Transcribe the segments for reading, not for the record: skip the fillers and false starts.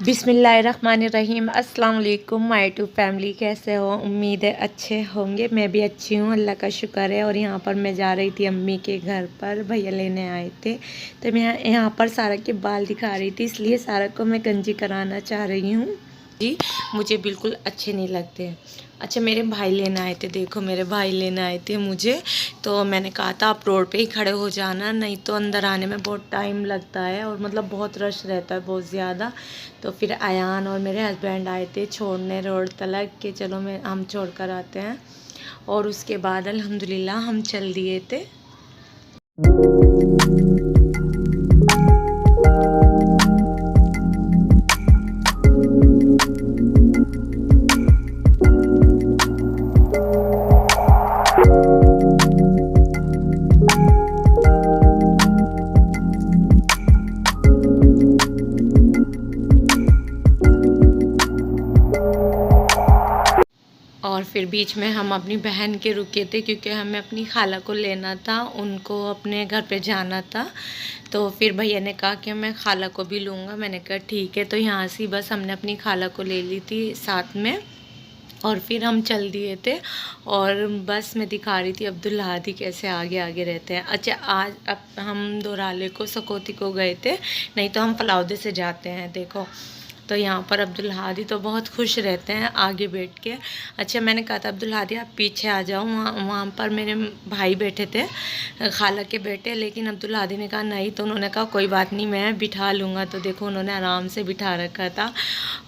बिस्मिल्लाहिर्रहमानिर्रहीम। अस्सलाम वालेकुम माय टू फैमिली, कैसे हो? उम्मीद है अच्छे होंगे। मैं भी अच्छी हूँ, अल्लाह का शुक्र है। और यहाँ पर मैं जा रही थी अम्मी के घर पर, भैया लेने आए थे। तो मैं यहाँ पर सारा के बाल दिखा रही थी, इसलिए सारा को मैं गंजी कराना चाह रही हूँ जी। मुझे बिल्कुल अच्छे नहीं लगते। अच्छा, मेरे भाई लेने आए थे, देखो मेरे भाई लेने आए थे मुझे। तो मैंने कहा था आप रोड पे ही खड़े हो जाना, नहीं तो अंदर आने में बहुत टाइम लगता है और मतलब बहुत रश रहता है, बहुत ज़्यादा। तो फिर अयान और मेरे हस्बैंड आए थे छोड़ने रोड तलक के, चलो हम छोड़ कर आते हैं। और उसके बाद अल्हम्दुलिल्लाह हम चल दिए थे। और फिर बीच में हम अपनी बहन के रुके थे, क्योंकि हमें अपनी खाला को लेना था, उनको अपने घर पे जाना था। तो फिर भैया ने कहा कि मैं खाला को भी लूँगा। मैंने कहा ठीक है। तो यहाँ से बस हमने अपनी खाला को ले ली थी साथ में, और फिर हम चल दिए थे। और बस मैं दिखा रही थी अब्दुल हादी कैसे आगे आगे रहते हैं। अच्छा, आज अब हम दोराले को सकौती को गए थे, नहीं तो हम फलाउदे से जाते हैं, देखो। तो यहाँ पर अब्दुल हादी तो बहुत खुश रहते हैं आगे बैठ के। अच्छा, मैंने कहा था अब्दुल हादी आप पीछे आ जाओ, वहाँ पर मेरे भाई बैठे थे, खाला के बेटे। लेकिन अब्दुल हादी ने कहा नहीं, तो उन्होंने कहा कोई बात नहीं, मैं बिठा लूँगा। तो देखो उन्होंने आराम से बिठा रखा था।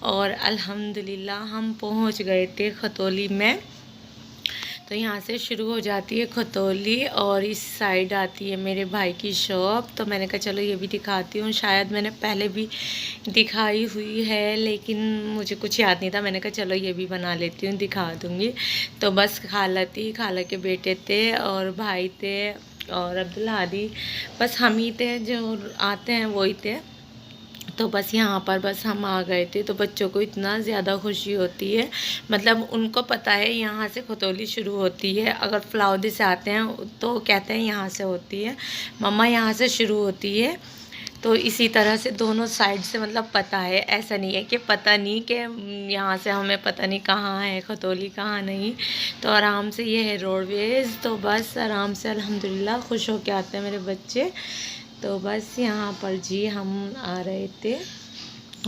और अल्हम्दुलिल्लाह हम पहुँच गए थे खतौली में। तो यहाँ से शुरू हो जाती है खतौली और इस साइड आती है मेरे भाई की शॉप। तो मैंने कहा चलो ये भी दिखाती हूँ। शायद मैंने पहले भी दिखाई हुई है, लेकिन मुझे कुछ याद नहीं था। मैंने कहा चलो ये भी बना लेती हूँ, दिखा दूँगी। तो बस खाला थी, खाला के बेटे थे और भाई थे और अब्दुल हादी, बस हम ही थे जो आते हैं, वही थे। तो बस यहाँ पर बस हम आ गए थे। तो बच्चों को इतना ज़्यादा खुशी होती है, मतलब उनको पता है यहाँ से खतौली शुरू होती है। अगर फलाउदी से आते हैं तो कहते हैं यहाँ से होती है, मम्मा यहाँ से शुरू होती है। तो इसी तरह से दोनों साइड से मतलब पता है, ऐसा नहीं है कि पता नहीं कि यहाँ से हमें पता नहीं कहाँ है खतौली कहाँ नहीं। तो आराम से ये है रोडवेज़। तो बस आराम से अल्हम्दुलिल्लाह खुश होके आते हैं मेरे बच्चे। तो बस यहाँ पर जी हम आ रहे थे।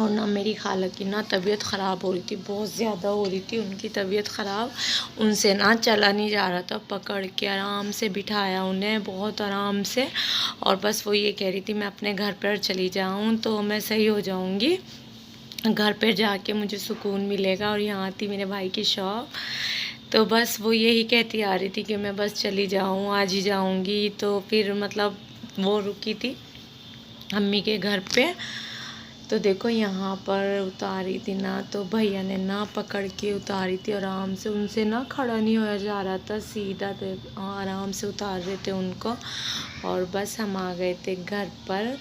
और ना मेरी खाला की ना तबीयत ख़राब हो रही थी, बहुत ज़्यादा हो रही थी उनकी तबीयत ख़राब। उनसे ना चला नहीं जा रहा था, पकड़ के आराम से बिठाया उन्हें, बहुत आराम से। और बस वो ये कह रही थी मैं अपने घर पर चली जाऊँ तो मैं सही हो जाऊँगी, घर पर जाके मुझे सुकून मिलेगा। और यहाँ थी मेरे भाई की शॉप। तो बस वो यही कहती आ रही थी कि मैं बस चली जाऊँ, आज ही जाऊँगी। तो फिर मतलब वो रुकी थी अम्मी के घर पे। तो देखो यहाँ पर उतारी थी ना, तो भैया ने ना पकड़ के उतारी थी आराम से। उनसे ना खड़ा नहीं होया जा रहा था, सीधा थे, आराम से उतार रहे थे उनको। और बस हम आ गए थे घर पर।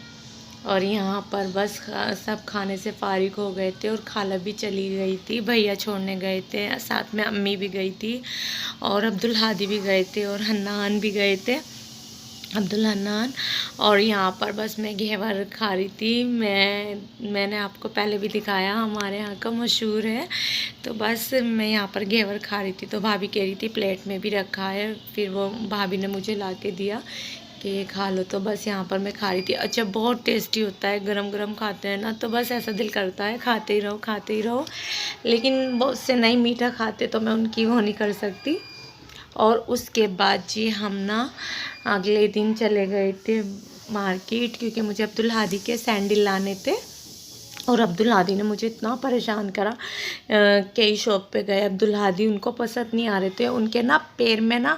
और यहाँ पर बस सब खाने से फारिग हो गए थे और खाला भी चली गई थी, भैया छोड़ने गए थे, साथ में अम्मी भी गई थी और अब्दुल हादी भी गए थे और हन्नान भी गए थे, अब्दुल हन्नान। और यहाँ पर बस मैं घेवर खा रही थी। मैंने आपको पहले भी दिखाया, हमारे यहाँ का मशहूर है। तो बस मैं यहाँ पर घेवर खा रही थी। तो भाभी कह रही थी प्लेट में भी रखा है, फिर वो भाभी ने मुझे ला के दिया कि ये खा लो। तो बस यहाँ पर मैं खा रही थी। अच्छा, बहुत टेस्टी होता है, गरम गरम खाते हैं ना, तो बस ऐसा दिल करता है खाते ही रहो खाते ही रहो। लेकिन बहुत से नहीं मीठा खाते, तो मैं उनकी वो नहीं कर सकती। और उसके बाद जी हम ना अगले दिन चले गए थे मार्केट, क्योंकि मुझे अब्दुल हादी के सैंडल लाने थे। और अब्दुल हादी ने मुझे इतना परेशान करा, कई शॉप पे गए अब्दुल हादी, उनको पसंद नहीं आ रहे थे। उनके ना पैर में ना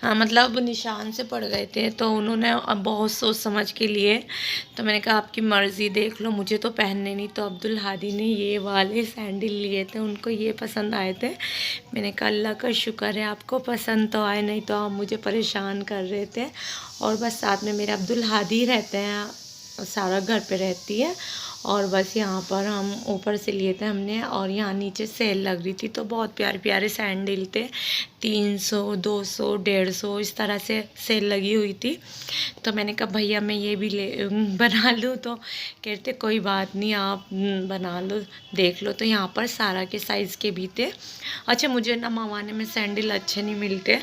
मतलब निशान से पड़ गए थे। तो उन्होंने बहुत सोच समझ के लिए। तो मैंने कहा आपकी मर्ज़ी, देख लो, मुझे तो पहनने नहीं। तो अब्दुल हादी ने ये वाले सैंडल लिए थे, उनको ये पसंद आए थे। मैंने कहा अल्लाह का शुक्र है आपको पसंद तो आए, नहीं तो आप मुझे परेशान कर रहे थे। और बस साथ में मेरे अब्दुल हादी रहते हैं, सारा घर पे रहती है। और बस यहाँ पर हम ऊपर से लिए थे हमने, और यहाँ नीचे सेल लग रही थी तो बहुत प्यारे प्यारे सैंडल थे, 300, 200, 150 इस तरह से सेल लगी हुई थी। तो मैंने कहा भैया मैं ये भी ले बना लूँ, तो कहते कोई बात नहीं आप बना लो, देख लो। तो यहाँ पर सारा के साइज़ के भी थे। अच्छा मुझे ना मवाने में सैंडल अच्छे नहीं मिलते,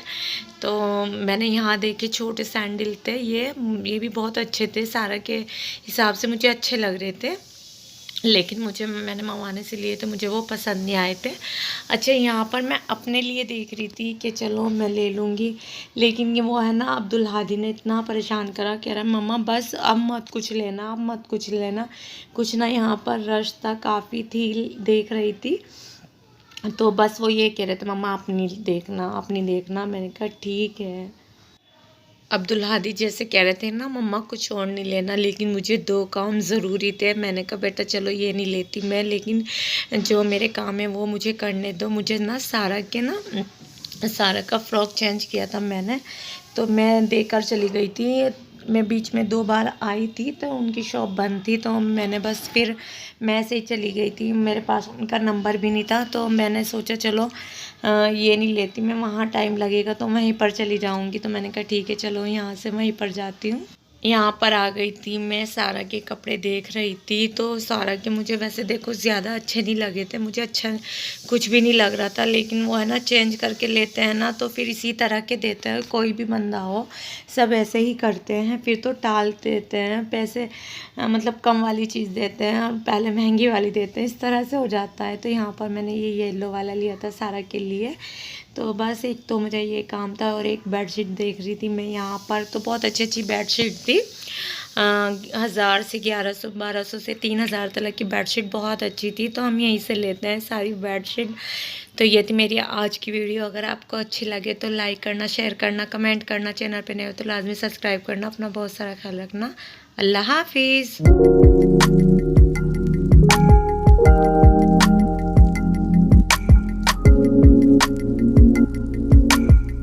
तो मैंने यहाँ देखे छोटे सैंडल थे, ये भी बहुत अच्छे थे, सारा के हिसाब से मुझे अच्छे लग रहे थे, लेकिन मैंने मवाने से लिए तो मुझे वो पसंद नहीं आए थे। अच्छा यहाँ पर मैं अपने लिए देख रही थी कि चलो मैं ले लूँगी, लेकिन ये वो है ना अब्दुल हादी ने इतना परेशान करा, कह रहा मम्मा बस अब मत कुछ लेना, अब मत कुछ लेना, कुछ ना यहाँ पर रश था, काफ़ी थी, देख रही थी, तो बस वो ये कह रहे थे मम्मा अपनी देखना, अपनी देखना। मैंने कहा ठीक है। अब्दुल हादी जैसे कह रहे थे ना मम्मा कुछ और नहीं लेना, लेकिन मुझे 2 काम ज़रूरी थे। मैंने कहा बेटा चलो ये नहीं लेती मैं, लेकिन जो मेरे काम है वो मुझे करने दो। मुझे ना सारा का फ़्रॉक चेंज किया था मैंने, तो मैं देकर चली गई थी। मैं बीच में 2 बार आई थी तो उनकी शॉप बंद थी, तो मैंने बस फिर मैं से ही चली गई थी, मेरे पास उनका नंबर भी नहीं था, तो मैंने सोचा चलो ये नहीं लेती मैं, वहाँ टाइम लगेगा तो वहीं पर चली जाऊँगी। तो मैंने कहा ठीक है चलो यहाँ से वहीं पर जाती हूँ। यहाँ पर आ गई थी मैं, सारा के कपड़े देख रही थी, तो सारा के मुझे वैसे देखो ज़्यादा अच्छे नहीं लगे थे, मुझे अच्छा कुछ भी नहीं लग रहा था, लेकिन वो है ना चेंज करके लेते हैं ना तो फिर इसी तरह के देते हैं, कोई भी बंदा हो सब ऐसे ही करते हैं, फिर तो टाल देते हैं पैसे, मतलब कम वाली चीज़ देते हैं और पहले महंगी वाली देते हैं, इस तरह से हो जाता है। तो यहाँ पर मैंने ये येलो वाला लिया था सारा के लिए, तो बस एक तो मुझे ये काम था, और एक बेडशीट देख रही थी मैं यहाँ पर, तो बहुत अच्छी अच्छी बेडशीट थी, 1000 से 1100, 1200 से 3000 तक की बेडशीट बहुत अच्छी थी, तो हम यहीं से लेते हैं सारी बेडशीट। तो ये थी मेरी आज की वीडियो। अगर आपको अच्छी लगे तो लाइक करना, शेयर करना, कमेंट करना, चैनल पे नए हो तो लाजमी सब्सक्राइब करना। अपना बहुत सारा ख्याल रखना। अल्लाह हाफिज़।